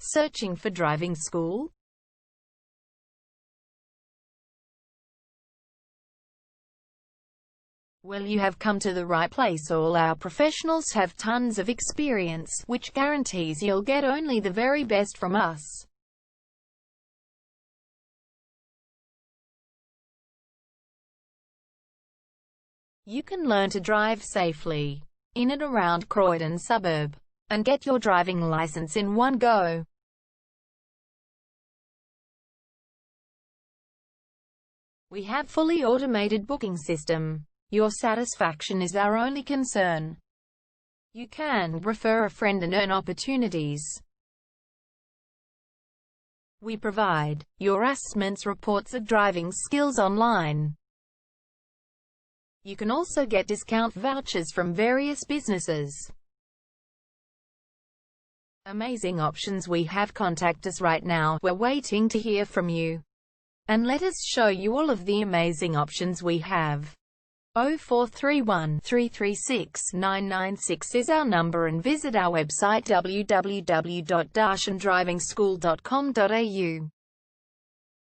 Searching for driving school? Well, you have come to the right place. All our professionals have tons of experience, which guarantees you'll get only the very best from us. You can learn to drive safely in and around Croydon suburb and get your driving license in one go. We have fully automated booking system. Your satisfaction is our only concern. You can refer a friend and earn opportunities. We provide your assessments reports of driving skills online. You can also get discount vouchers from various businesses. Amazing options we have. Contact us right now. We're waiting to hear from you. And let us show you all of the amazing options we have. 0431 336 996 is our number, and visit our website www.darshandrivingschool.com.au.